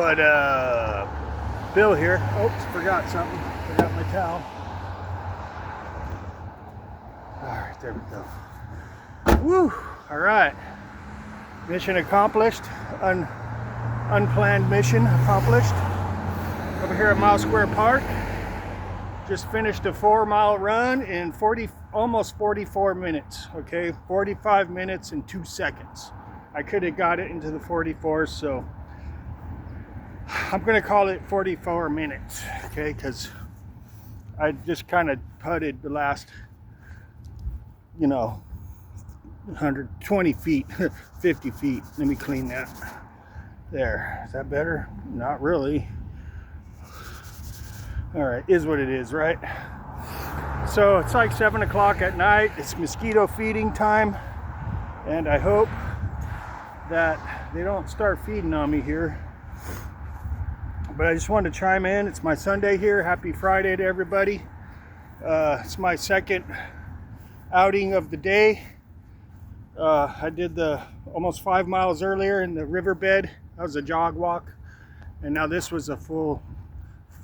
What Bill here. Oops, forgot something. Forgot my towel. Alright, there we go. Woo! Alright. Mission accomplished. Unplanned mission accomplished. Over here at Mile Square Park. Just finished a 4-mile run in almost 44 minutes. Okay, 45 minutes and 2 seconds. I could have got it into the 44s, so I'm gonna call it 44 minutes, okay? Because I just kind of putted the last, 120 feet, 50 feet. Let me clean that. There, is that better? Not really. All right, is what it is, right? So it's like 7 o'clock at night. It's mosquito feeding time, and I hope that they don't start feeding on me here. But I just wanted to chime in. It's my Sunday here. Happy Friday to everybody. It's my second outing of the day. I did the almost 5 miles earlier in the riverbed. That was a jog walk, and now this was a full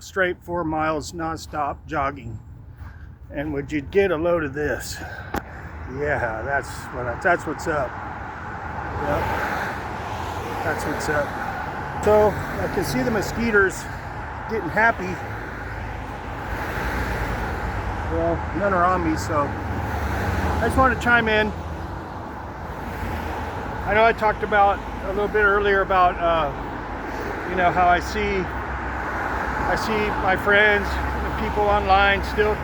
straight 4 miles non-stop jogging. And would you get a load of this? Yeah, that's what's up. Yep, that's what's up. So I can see the mosquitoes getting happy. Well, none are on me, so I just wanted to chime in. I know I talked about a little bit earlier about how I see my friends, the people online still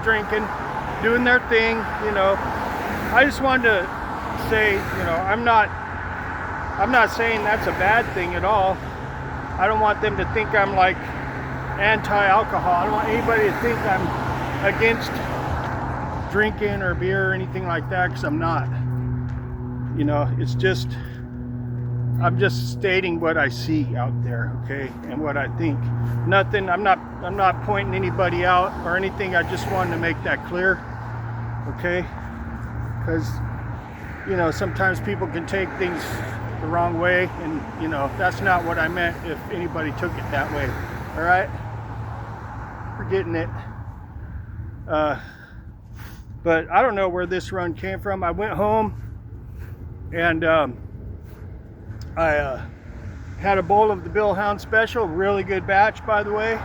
drinking, doing their thing. I just wanted to say, I'm not saying that's a bad thing at all. I don't want them to think I'm like anti-alcohol. I don't want anybody to think I'm against drinking or beer or anything like that, because I'm not. It's just, I'm just stating what I see out there, okay, and what I think. Nothing, I'm not pointing anybody out or anything. I just wanted to make that clear, okay? Because, sometimes people can take things the wrong way, and, that's not what I meant if anybody took it that way, all right? We're getting it. But I don't know where this run came from. I went home, and I had a bowl of the Bill Hound Special, really good batch, by the way.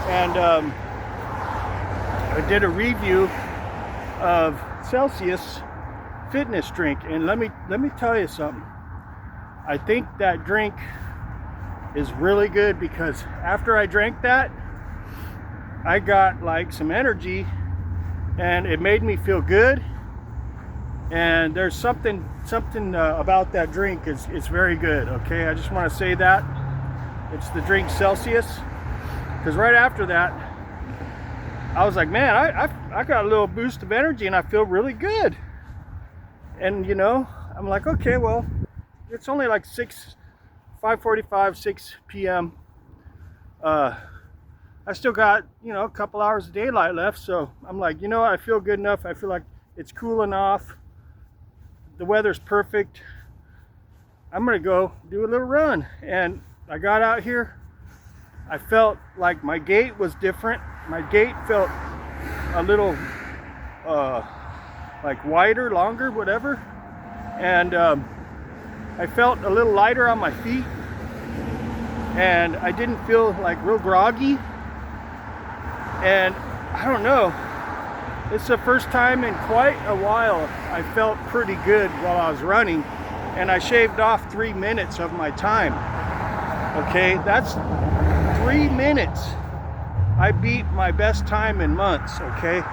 And I did a review of Celsius fitness drink, and let me tell you something. I think that drink is really good, because after I drank that, I got like some energy, and it made me feel good. And there's something about that drink. It's very good, okay? I just want to say that. It's the drink Celsius. Because right after that, I was like, man, I got a little boost of energy, and I feel really good. And, I'm like, okay, well, it's only like 5:45, 6 p.m. I still got, a couple hours of daylight left. So I'm like, I feel good enough. I feel like it's cooling off. The weather's perfect. I'm gonna go do a little run. And I got out here. I felt like my gait was different. My gait felt a little like wider, longer, whatever. And I felt a little lighter on my feet. And I didn't feel like real groggy. And I don't know. It's the first time in quite a while I felt pretty good while I was running, and I shaved off 3 minutes of my time. Okay, that's 3 minutes. I beat my best time in months, okay?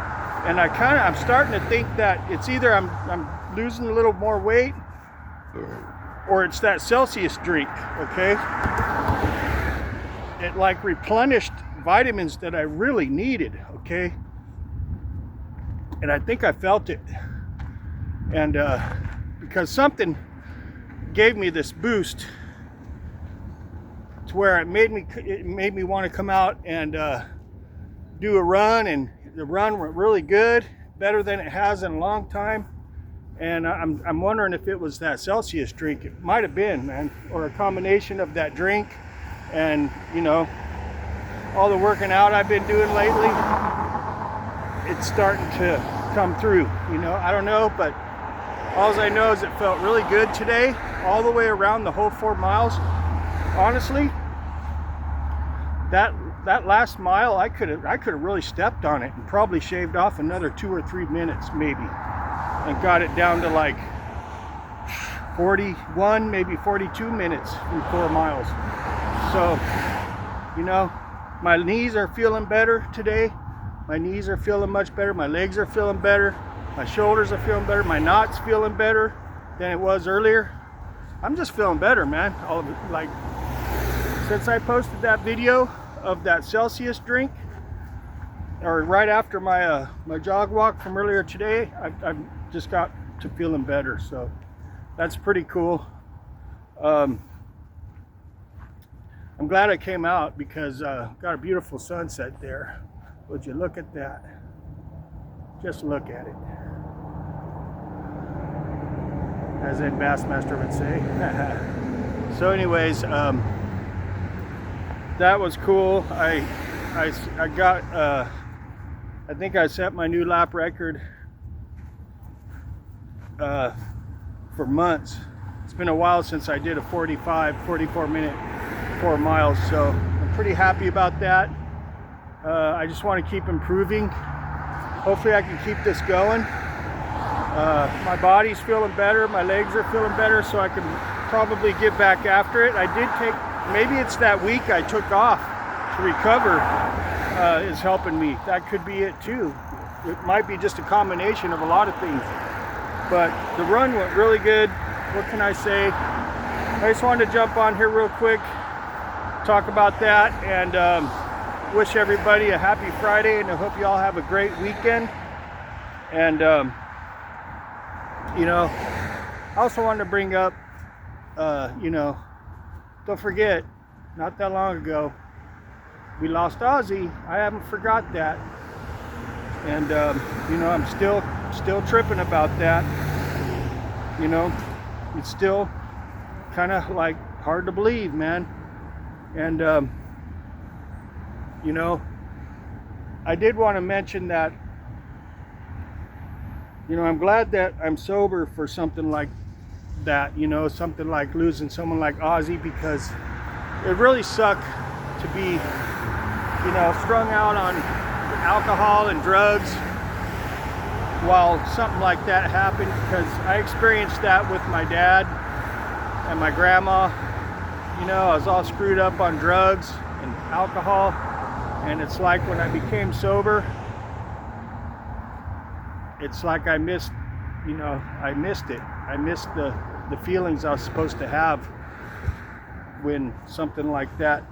And I'm starting to think that it's either I'm losing a little more weight, or it's that Celsius drink, okay? It like replenished vitamins that I really needed, okay? And I think I felt it. And because something gave me this boost to where it made me want to come out and do a run, and the run went really good, better than it has in a long time. And I'm wondering if it was that Celsius drink. It might have been, man, or a combination of that drink And you know, all the working out I've been doing lately, it's starting to come through. You know, I don't know, but all I know is it felt really good today, all the way around the whole 4 miles. Honestly, that last mile, I could have really stepped on it and probably shaved off another 2 or 3 minutes maybe, and got it down to like 41, maybe 42 minutes in 4 miles. So, you know, my knees are feeling better today. My knees are feeling much better. My legs are feeling better. My shoulders are feeling better. My knot's feeling better than it was earlier. I'm just feeling better, man. All of it, like, since I posted that video of that Celsius drink, or right after my my jog walk from earlier today, I've just got to feeling better. So that's pretty cool. I'm glad I came out because got a beautiful sunset there. Would you look at that? Just look at it. As Ed Bassmaster would say. So anyways, that was cool. I got I think I set my new lap record for months. It's been a while since I did a 44 minute 4 miles, so I'm pretty happy about that. I just want to keep improving. Hopefully I can keep this going. My body's feeling better, my legs are feeling better, so I can probably get back after it. I did take, maybe it's that week I took off to recover is helping me. That could be it too. It might be just a combination of a lot of things. But the run went really good. What can I say? I just wanted to jump on here real quick, talk about that, and wish everybody a happy Friday, and I hope you all have a great weekend. And you know, I also wanted to bring up, you know, don't forget, not that long ago, we lost Ozzy. I haven't forgot that. And, you know, I'm still tripping about that. You know, it's still kind of like hard to believe, man. And, you know, I did want to mention that, you know, I'm glad that I'm sober for something like that, you know, something like losing someone like Ozzy, because it really sucked to be, you know, strung out on alcohol and drugs while something like that happened, because I experienced that with my dad and my grandma. You know, I was all screwed up on drugs and alcohol, and it's like when I became sober, it's like I missed, you know, I missed it. I missed the feelings I was supposed to have when something like that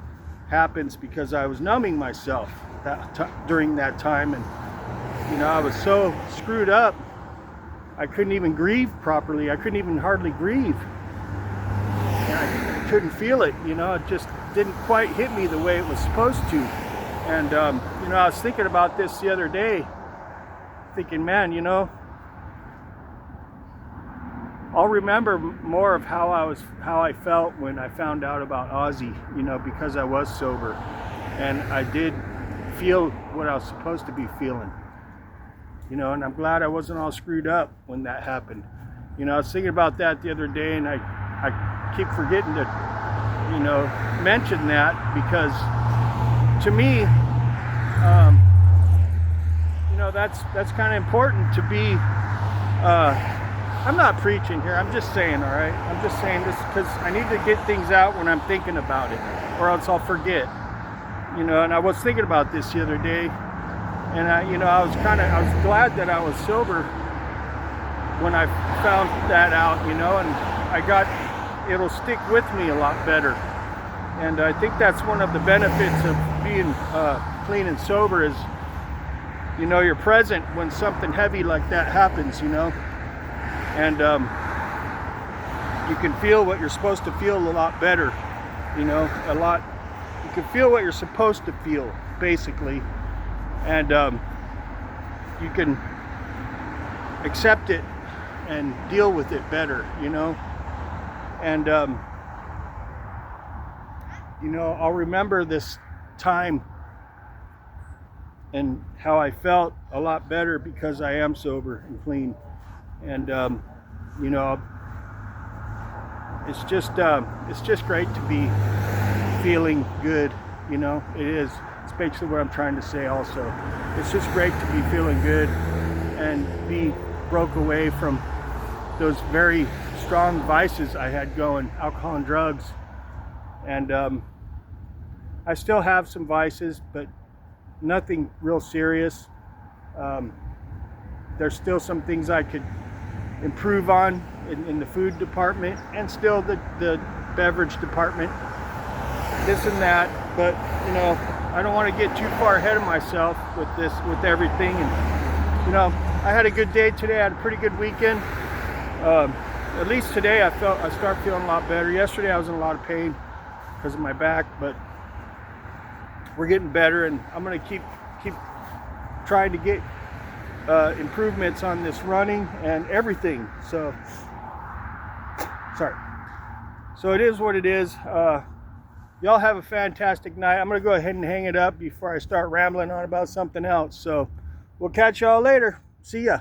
happens, because I was numbing myself during that time. And, you know, I was so screwed up, I couldn't even grieve properly. I couldn't even hardly grieve. And I couldn't feel it, you know, it just didn't quite hit me the way it was supposed to. And, you know, I was thinking about this the other day, thinking, man, you know, I'll remember more of how I felt when I found out about Ozzy, you know, because I was sober and I did feel what I was supposed to be feeling, you know, and I'm glad I wasn't all screwed up when that happened. You know, I was thinking about that the other day, and I keep forgetting to, you know, mention that, because to me, you know, that's kind of important to be, I'm not preaching here, I'm just saying, all right? I'm just saying this because I need to get things out when I'm thinking about it, or else I'll forget. You know, and I was thinking about this the other day, and you know, I was glad that I was sober when I found that out, you know, and it'll stick with me a lot better. And I think that's one of the benefits of being clean and sober is, you know, you're present when something heavy like that happens, you know, and you can feel what you're supposed to feel a lot better, you know, you can feel what you're supposed to feel, basically, and you can accept it and deal with it better, you know. And you know, I'll remember this time and how I felt a lot better because I am sober and clean. And you know, it's just great to be feeling good. You know, it is. It's basically what I'm trying to say. Also, it's just great to be feeling good and be broke away from those very strong vices I had going, alcohol and drugs. And I still have some vices, but nothing real serious. There's still some things I could improve on in the food department, and still the beverage department, this and that. But you know, I don't want to get too far ahead of myself with everything. And you know, I had a good day today. I had a pretty good weekend. At least today I start feeling a lot better. Yesterday I was in a lot of pain because of my back, but we're getting better, and I'm gonna keep trying to get improvements on this running and everything. So sorry. So it is what it is. Y'all have a fantastic night. I'm gonna go ahead and hang it up before I start rambling on about something else. So we'll catch y'all later. See ya.